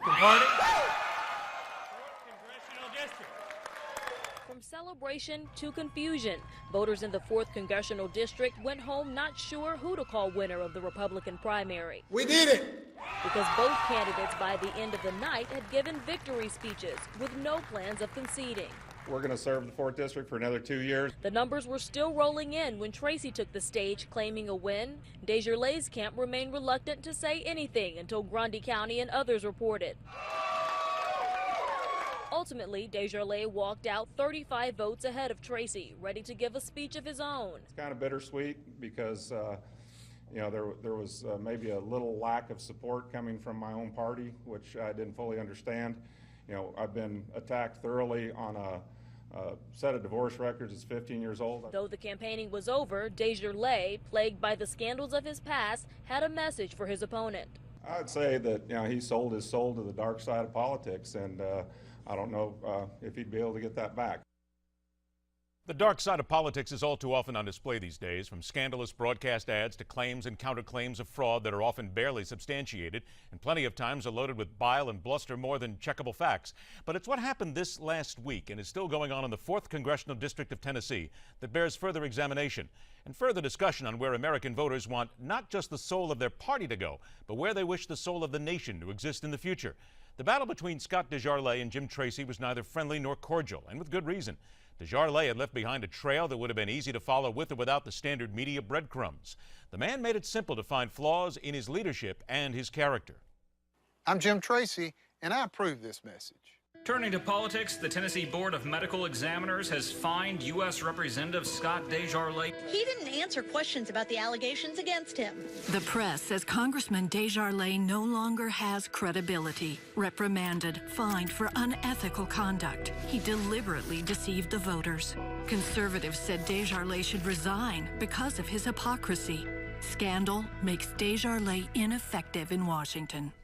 Republican Party. Congressional District. From celebration to confusion, voters in the 4th Congressional District went home not sure who to call winner of the Republican primary. We did it! Because both candidates by the end of the night had given victory speeches with no plans of conceding. We're going to serve the 4th District for another 2 years. The numbers were still rolling in when Tracy took the stage claiming a win. Desjardins' camp remained reluctant to say anything until Grundy County and others reported. Ultimately, Desjardins walked out 35 votes ahead of Tracy, ready to give a speech of his own. It's kind of bittersweet because there was maybe a little lack of support coming from my own party, which I didn't fully understand. I've been attacked thoroughly on a set of divorce records. It's 15 years old. Though the campaigning was over, Desjardins, plagued by the scandals of his past, had a message for his opponent. I'd say that he sold his soul to the dark side of politics, and I don't know if he'd be able to get that back. The dark side of politics is all too often on display these days, from scandalous broadcast ads to claims and counterclaims of fraud that are often barely substantiated, and plenty of times are loaded with bile and bluster more than checkable facts. But it's what happened this last week and is still going on in the 4th Congressional District of Tennessee that bears further examination and further discussion on where American voters want not just the soul of their party to go, but where they wish the soul of the nation to exist in the future. The battle between Scott Desjardins and Jim Tracy was neither friendly nor cordial, and with good reason. Desjardins had left behind a trail that would have been easy to follow with or without the standard media breadcrumbs. The man made it simple to find flaws in his leadership and his character. I'm Jim Tracy, and I approve this message. Turning to politics, the Tennessee Board of Medical Examiners has fined U.S. Representative Scott Desjardins. He didn't answer questions about the allegations against him. The press says Congressman Desjardins no longer has credibility. Reprimanded, fined for unethical conduct. He deliberately deceived the voters. Conservatives said Desjardins should resign because of his hypocrisy. Scandal makes Desjardins ineffective in Washington.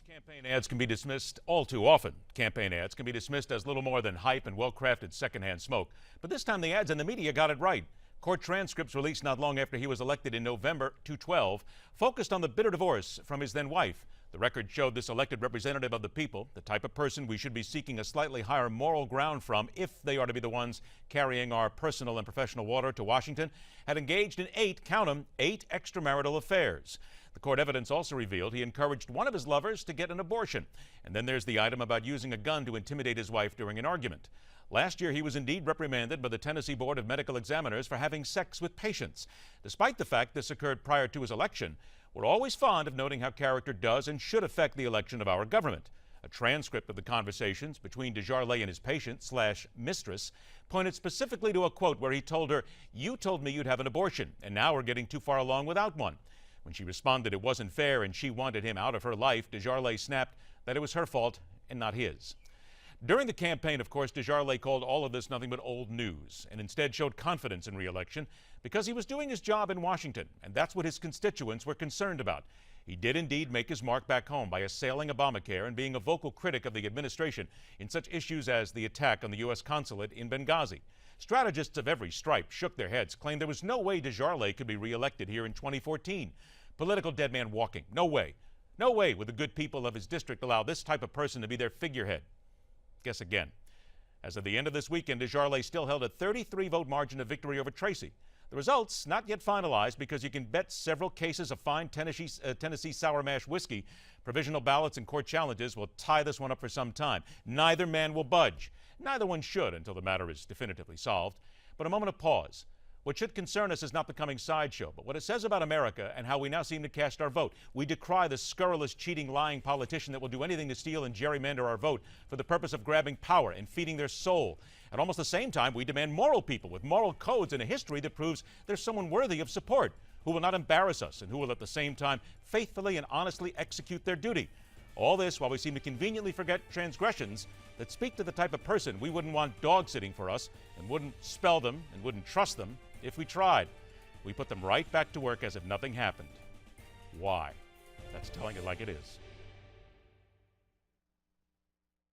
Campaign ads can be dismissed all too often. Campaign ads can be dismissed as little more than hype and well-crafted secondhand smoke. But this time the ads and the media got it right. Court transcripts released not long after he was elected in November 2012 focused on the bitter divorce from his then wife. The record showed this elected representative of the people, the type of person we should be seeking a slightly higher moral ground from if they are to be the ones carrying our personal and professional water to Washington, had engaged in 8 extramarital affairs. The court evidence also revealed he encouraged one of his lovers to get an abortion. And then there's the item about using a gun to intimidate his wife during an argument. Last year, he was indeed reprimanded by the Tennessee Board of Medical Examiners for having sex with patients. Despite the fact this occurred prior to his election, we're always fond of noting how character does and should affect the election of our government. A transcript of the conversations between Desjardins and his patient/mistress pointed specifically to a quote where he told her, "You told me you'd have an abortion, and now we're getting too far along without one." When she responded it wasn't fair and she wanted him out of her life, Desjardins snapped that it was her fault and not his. During the campaign, of course, Desjardins called all of this nothing but old news and instead showed confidence in re-election because he was doing his job in Washington, and that's what his constituents were concerned about. He did indeed make his mark back home by assailing Obamacare and being a vocal critic of the administration in such issues as the attack on the U.S. consulate in Benghazi. Strategists of every stripe shook their heads, claimed there was no way Desjardins could be re-elected here in 2014. Political dead man walking. No way. No way would the good people of his district allow this type of person to be their figurehead. Guess again. As of the end of this weekend, Desjardins still held a 33-vote margin of victory over Tracy. The results not yet finalized because you can bet several cases of fine Tennessee Sour Mash whiskey, provisional ballots, and court challenges will tie this one up for some time. Neither man will budge. Neither one should until the matter is definitively solved. But a moment of pause. What should concern us is not the coming sideshow, but what it says about America and how we now seem to cast our vote. We decry the scurrilous, cheating, lying politician that will do anything to steal and gerrymander our vote for the purpose of grabbing power and feeding their soul. At almost the same time, we demand moral people with moral codes and a history that proves there's someone worthy of support, who will not embarrass us and who will at the same time faithfully and honestly execute their duty. All this while we seem to conveniently forget transgressions that speak to the type of person we wouldn't want dog-sitting for us and wouldn't spell them and wouldn't trust them if we tried. We put them right back to work as if nothing happened. Why? That's telling it like it is.